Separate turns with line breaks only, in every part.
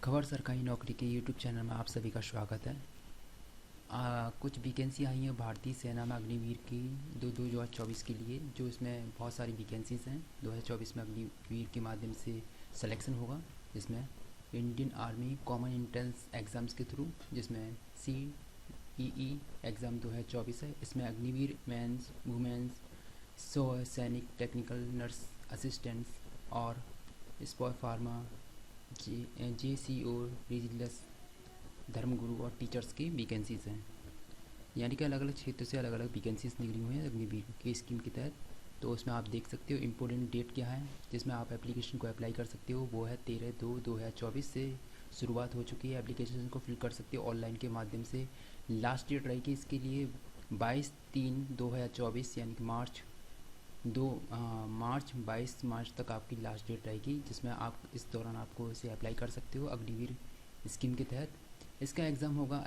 खबर सरकारी नौकरी के यूट्यूब चैनल में आप सभी का स्वागत है। कुछ वैकेंसी आई हैं भारतीय सेना में अग्निवीर की 2024 के लिए, जो इसमें बहुत सारी वैकेंसीज हैं। 2024 में अग्निवीर के माध्यम से सिलेक्शन होगा, जिसमें Indian army common entrance exams के थ्रू, जिसमें CEE एग्ज़ाम 2024 है। इसमें अग्निवीर मेंस, वुमेंस, सैनिक, टेक्निकल नर्स असिस्टेंट्स और स्पॉय फार्मा, JCO, विजिलेंस, धर्मगुरु और टीचर्स की वैकेंसीज हैं। यानी कि अलग अलग क्षेत्र से अलग अलग वैकेंसीज निकली हुई हैं अग्निवीर की स्कीम के तहत। तो उसमें आप देख सकते हो इम्पोर्टेंट डेट क्या है जिसमें आप एप्लीकेशन को अप्लाई कर सकते हो। वो है 13/2/2024 से शुरुआत हो चुकी है। एप्लीकेशन को फिल कर सकते हो ऑनलाइन के माध्यम से। लास्ट डेट रहेगी इसके लिए 22/3/2024, यानी कि मार्च 22 मार्च तक आपकी लास्ट डेट रहेगी, जिसमें आप इस दौरान आपको इसे अप्लाई कर सकते हो अग्निवीर स्कीम के तहत। इसका एग्ज़ाम होगा,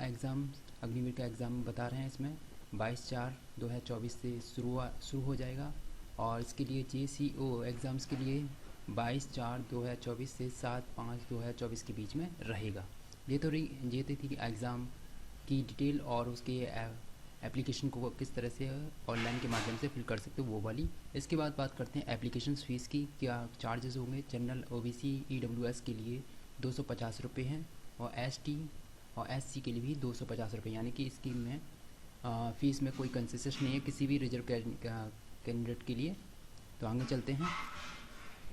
अग्निवीर का एग्ज़ाम बता रहे हैं इसमें 22/4/2024 से शुरू हो जाएगा। और इसके लिए JCO एग्ज़ाम्स के लिए 22/4/2024 से 7/5/2024 के बीच में रहेगा। ये तो थी एग्ज़ाम की डिटेल और उसके एप्लीकेशन को किस तरह से ऑनलाइन के माध्यम से फिल कर सकते हो वो वाली। इसके बाद बात करते हैं एप्लीकेशन फ़ीस की, क्या चार्जेस होंगे। जनरल OBC EWS के लिए 250 रुपये हैं और ST और SC के लिए भी 250 रुपये, यानी कि स्कीम में फ़ीस में कोई कंसेशन नहीं है किसी भी रिजर्व कैंडिडेट के लिए। तो आगे चलते हैं।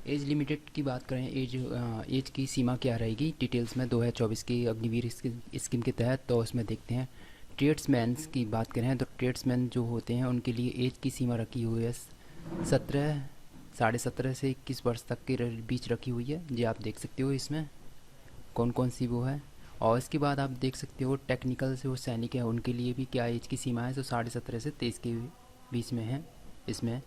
एज लिमिटेड की बात करें, एज की सीमा क्या रहेगी डिटेल्स में 2024 की अग्निवीर स्कीम के तहत। तो उसमें देखते हैं ट्रेड्समैन्स की बात करें तो ट्रेड्समैन जो होते हैं उनके लिए एज की सीमा रखी हुई है 17 से 21 वर्ष तक के बीच रखी हुई है। जी आप देख सकते हो इसमें कौन कौन सी वो है। और इसके बाद आप देख सकते हो टेक्निकल से वो सैनिक हैं उनके लिए भी क्या एज की सीमा है, तो 17.5 से 23 के बीच में है। इसमें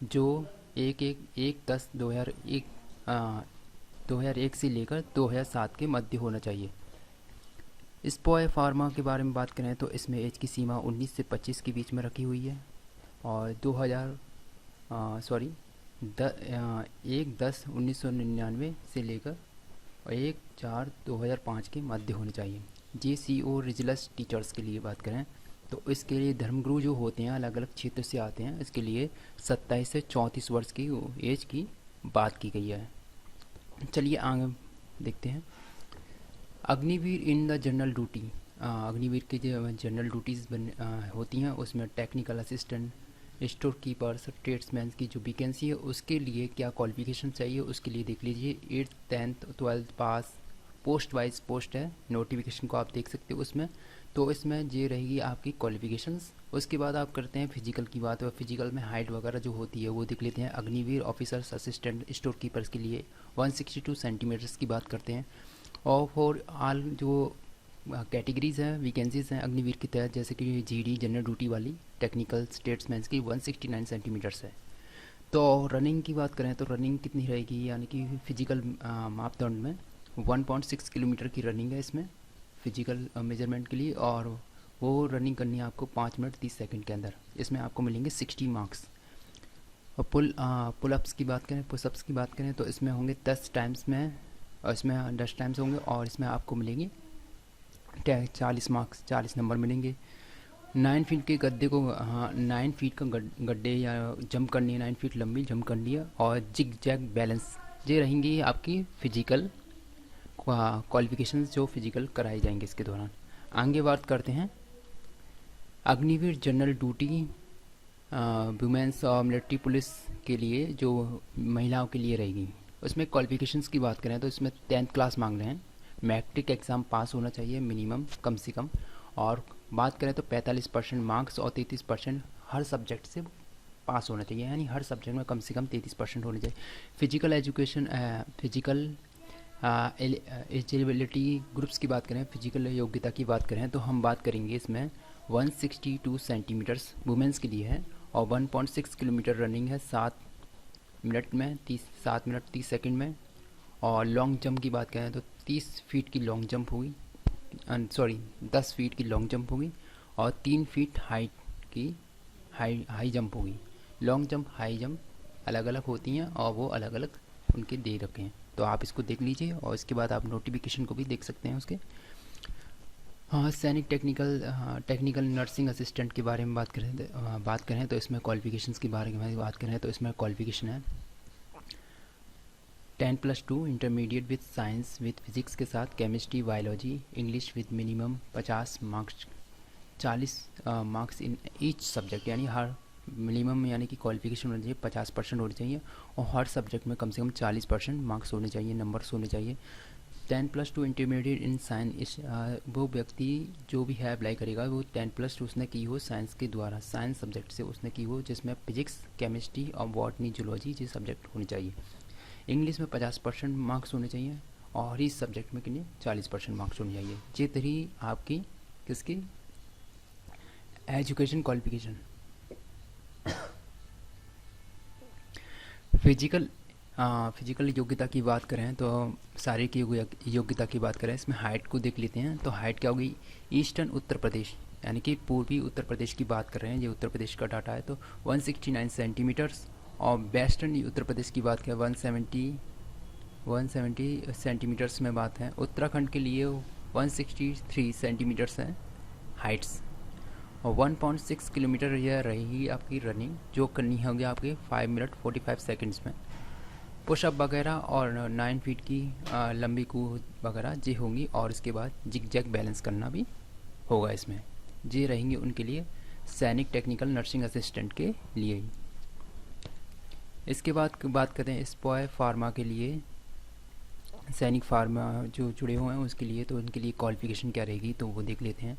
जो 2001 से लेकर 2007 के मध्य होना चाहिए। स्पॉय फार्मा के बारे में बात करें तो इसमें एज की सीमा 19 से 25 के बीच में रखी हुई है। और 1/10/1999 से लेकर 1/4/2005 के मध्य होने चाहिए। JCO रिजल्स टीचर्स के लिए बात करें तो इसके लिए धर्मगुरु जो होते हैं अलग अलग क्षेत्र से आते हैं, इसके लिए 27 से 34 वर्ष की एज की बात की गई है। चलिए आगे देखते हैं। Agniveer in the general duty, Agniveer की जो जनरल ड्यूटीज़ होती हैं उसमें technical assistant, store keepers, tradesman की जो वैकेंसी है उसके लिए क्या क्वालिफिकेशन चाहिए उसके लिए देख लीजिए। 8th 10th 12th पास, पोस्ट वाइज पोस्ट है, नोटिफिकेशन को आप देख सकते हो उसमें। तो इसमें ये रहेगी आपकी क्वालिफिकेशंस। उसके बाद आप करते हैं फिजिकल की बात, और फिजिकल में हाइट वगैरह जो होती है वो देख लेते हैं। Agniveer officers assistant store keepers के लिए 162 सेंटीमीटर्स की बात करते हैं। और फॉर आल जो कैटेगरीज़ हैं वैकेंसीज़ हैं अग्निवीर के तहत, जैसे कि GD जनरल ड्यूटी वाली टेक्निकल स्टेट्समैन की 169 सेंटीमीटर्स है। तो रनिंग की बात करें तो रनिंग कितनी रहेगी, यानी कि फिजिकल मापदंड में 1.6 किलोमीटर की रनिंग है इसमें फिजिकल मेजरमेंट के लिए। और वो रनिंग करनी है आपको 5 मिनट 30 सेकंड के अंदर। इसमें आपको मिलेंगे 60 मार्क्स। और पुलअप्स की बात करें, पुशअप्स की बात करें तो इसमें होंगे 10 टाइम्स में, और इसमें 10 टाइम्स होंगे और इसमें आपको मिलेंगे 40 मार्क्स, 40 नंबर मिलेंगे। 9 फीट के गड्ढे को 9 फीट का गड्ढे या जंप करनी है, 9 फीट लंबी जंप करनी है। और जिग जैग बैलेंस, ये रहेंगी आपकी फ़िजिकल क्वालिफिकेशंस जो फिजिकल कराई जाएंगे इसके दौरान। आगे बात करते हैं अग्निवीर जनरल ड्यूटी वुमेंस और मिलिट्री पुलिस के लिए जो महिलाओं के लिए रहेगी। उसमें क्वालिफिकेशंस की बात करें तो इसमें 10th क्लास मांग रहे हैं, मैट्रिक एग्ज़ाम पास होना चाहिए मिनिमम, कम से कम। और बात करें तो 45% मार्क्स और 33% हर सब्जेक्ट से पास होना चाहिए, यानी हर सब्जेक्ट में कम से कम 33% होने चाहिए। Physical education, physical eligibility groups की बात करें, फिजिकल योग्यता की बात करें तो हम बात करेंगे इसमें 162 सेंटीमीटर्स वुमेंस के लिए है। और 1.6 किलोमीटर रनिंग है 7 मिनट 30 सेकंड में। और लॉन्ग जंप की बात करें तो 30 फीट की लॉन्ग जंप होगी, 10 फीट की लॉन्ग जंप होगी। और 3 फीट हाइट की हाई जंप होगी। लॉन्ग जंप हाई जंप अलग अलग होती हैं और वो अलग अलग उनके दे रखे हैं। तो आप इसको देख लीजिए और इसके बाद आप नोटिफिकेशन को भी देख सकते हैं उसके। हाँ, सैनिक टेक्निकल नर्सिंग असिस्टेंट के बारे में बात करें तो इसमें क्वालिफिकेशंस के बारे में बात करें तो इसमें क्वालिफिकेशन है 10+2 intermediate with science with physics के साथ chemistry biology English with minimum 50 marks 40 marks in each subject, यानी हर मिनिमम यानी कि क्वालिफिकेशन होनी चाहिए 50% होनी चाहिए और हर सब्जेक्ट में कम से कम 40% मार्क्स होने चाहिए, नंबर्स होने चाहिए। 10+2 इंटरमीडिएट इन साइंस, वो व्यक्ति जो भी है अप्लाई करेगा वो 10+2 उसने की हो साइंस के द्वारा, साइंस सब्जेक्ट से उसने की हो, जिसमें फिजिक्स केमिस्ट्री और बॉटनी जूलॉजी ये सब्जेक्ट होने चाहिए। इंग्लिश में 50% मार्क्स होने चाहिए और इस सब्जेक्ट में कितने 40% मार्क्स होने चाहिए। ये तरी आपकी किसकी एजुकेशन क्वालिफिकेशन। फिजिकल योग्यता की बात करें तो शारीरिक योग्यता की बात करें, इसमें हाइट को देख लेते हैं। तो हाइट क्या होगी, ईस्टर्न उत्तर प्रदेश यानी कि पूर्वी उत्तर प्रदेश की बात कर रहे हैं, ये उत्तर प्रदेश का डाटा है, तो 169 सेंटीमीटर्स। और वेस्टर्न उत्तर प्रदेश की बात करें 170 सेंटीमीटर्स में बात है। उत्तराखंड के लिए 163 सेंटीमीटर्स है हाइट्स। और 1.6 किलोमीटर यह रहेगी आपकी रनिंग, जो करनी होगी आपके 5 मिनट 45 सेकंड्स में। पुशअप वगैरह और 9 फीट की लंबी कूद वगैरह ये होंगी, और इसके बाद जिग जैग बैलेंस करना भी होगा इसमें। ये रहेंगे उनके लिए सैनिक टेक्निकल नर्सिंग असिस्टेंट के लिए। इसके बाद बात करें स्पॉय फार्मा के लिए, सैनिक फार्मा जो जुड़े हुए हैं उसके लिए, तो उनके लिए क्वालिफिकेशन क्या रहेगी तो वो देख लेते हैं।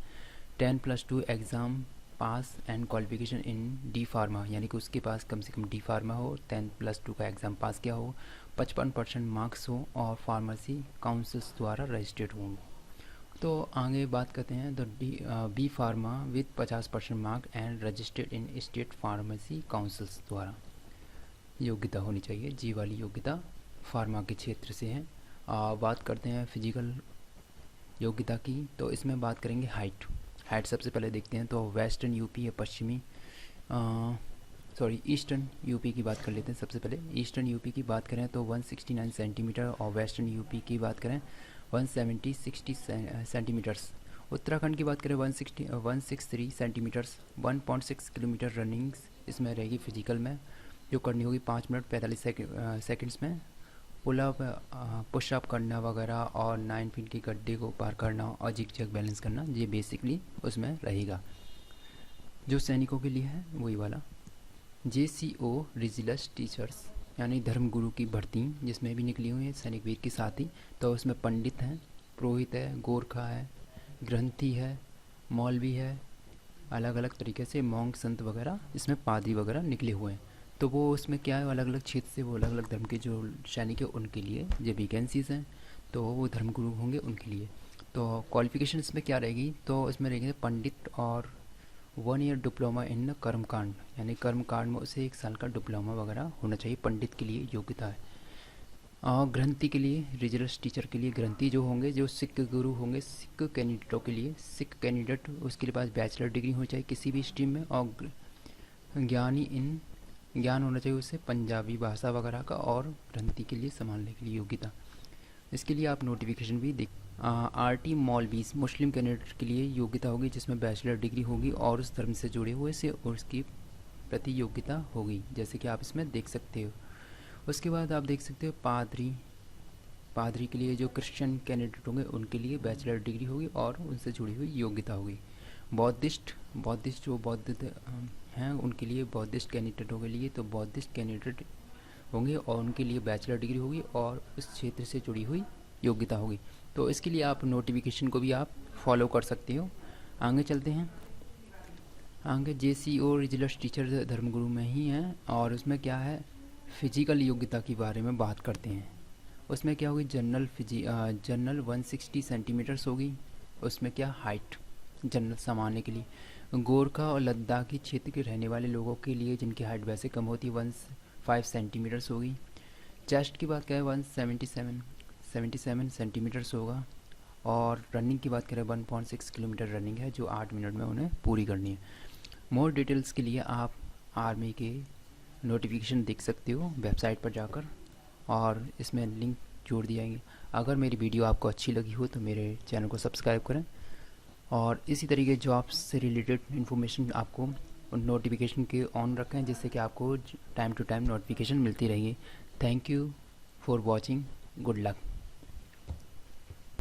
10+2 exam pass and qualification in D pharma, यानी कि उसके पास कम से कम डी फार्मा हो, 10+2 का एग्ज़ाम पास किया हो, 55% मार्क्स हो और फार्मेसी काउंसिल्स द्वारा रजिस्टर्ड हो। तो आगे बात करते हैं तो B pharma with 50% mark and registered in state pharmacy councils द्वारा योग्यता होनी चाहिए। जी वाली योग्यता फार्मा के क्षेत्र से है। बात करते हैं फिजिकल योग्यता की, तो इसमें बात करेंगे हाइट सबसे पहले देखते हैं। तो वेस्टर्न यूपी या ईस्टर्न यूपी की बात कर लेते हैं। सबसे पहले ईस्टर्न यूपी की बात करें तो 169 सेंटीमीटर और वेस्टर्न यूपी की बात करें 160 सेंटीमीटर्स। उत्तराखंड की बात करें 163 सेंटीमीटर्स। 1.6 किलोमीटर रनिंग इसमें रहेगी फिजिकल में, जो करनी होगी 5 मिनट 45 सेकंड्स में। पुशअप करना वगैरह और 9 फीट के गड्ढे को पार करना और जिग जैग बैलेंस करना, ये बेसिकली उसमें रहेगा। जो सैनिकों के लिए है वही वाला। JCO रिजिलस टीचर्स यानी धर्मगुरु की भर्ती जिसमें भी निकली हुई है सैनिक वीर के साथ ही, तो उसमें पंडित हैं, पुरोहित है, गोरखा है, ग्रंथी है, मौलवी है, अलग अलग तरीके से मॉन्क संत वगैरह, इसमें पादरी वगैरह निकले हुए हैं। तो वो उसमें क्या है, अलग अलग क्षेत्र से वो अलग अलग धर्म के जो सैनिक है उनके लिए ये वैकेंसीज़ हैं, तो वो धर्मगुरु होंगे उनके लिए। तो क्वालिफिकेशन इसमें क्या रहेगी, तो इसमें रहेंगे पंडित और 1 ईयर डिप्लोमा इन कर्मकांड, यानी कर्मकांड में उसे 1 साल का डिप्लोमा वगैरह होना चाहिए, पंडित के लिए योग्यता है। और ग्रंथी के लिए रिजर्स टीचर के लिए ग्रंथी जो होंगे, जो सिख गुरु होंगे, सिख कैंडिडेटों के लिए, सिख कैंडिडेट उसके पास बैचलर डिग्री होनी चाहिए किसी भी स्ट्रीम में, और ज्ञान होना चाहिए उससे पंजाबी भाषा वगैरह का, और ग्रंथी के लिए संभालने के लिए योग्यता। इसके लिए आप नोटिफिकेशन भी देख। RT मौलवीज मुस्लिम कैंडिडेट के लिए योग्यता होगी जिसमें बैचलर डिग्री होगी और उस धर्म से जुड़े हुए से और उसकी प्रति योग्यता होगी, जैसे कि आप इसमें देख सकते हो। उसके बाद आप देख सकते हो पादरी के लिए जो क्रिश्चियन कैंडिडेट होंगे उनके लिए बैचलर डिग्री होगी और उनसे जुड़ी हुई योग्यता होगी। बौद्धिस्ट जो बौद्ध हैं उनके लिए, बौद्धिस्ट कैंडिडेटों के लिए तो बौद्धिस्ट कैंडिडेट होंगे और उनके लिए बैचलर डिग्री होगी और उस क्षेत्र से जुड़ी हुई योग्यता होगी। तो इसके लिए आप नोटिफिकेशन को भी आप फॉलो कर सकते हो। आगे चलते हैं। आगे JCO रिजिलस टीचर धर्मगुरु में ही है और उसमें क्या है, फिजिकल योग्यता के बारे में बात करते हैं। उसमें क्या होगी, जनरल 160 सेंटीमीटर्स होगी। उसमें क्या हाइट जनरल सामान्य के लिए, गोरखा और लद्दाखी क्षेत्र के रहने वाले लोगों के लिए जिनकी हाइट वैसे कम होती है 105 सेंटीमीटर्स होगी। चेस्ट की बात करें 177 सेंटीमीटर्स होगा। और रनिंग की बात करें 1.6 किलोमीटर रनिंग है जो 8 मिनट में उन्हें पूरी करनी है। मोर डिटेल्स के लिए आप आर्मी के नोटिफिकेशन देख सकते हो वेबसाइट पर जाकर, और इसमें लिंक जोड़ दिया जाएंगे। अगर मेरी वीडियो आपको अच्छी लगी हो तो मेरे चैनल को सब्सक्राइब करें और इसी तरीके जॉब्स से रिलेटेड इन्फॉर्मेशन आपको नोटिफिकेशन के ऑन रखें, जिससे कि आपको टाइम टू टाइम नोटिफिकेशन मिलती रहेगी। Thank you for watching. Good luck.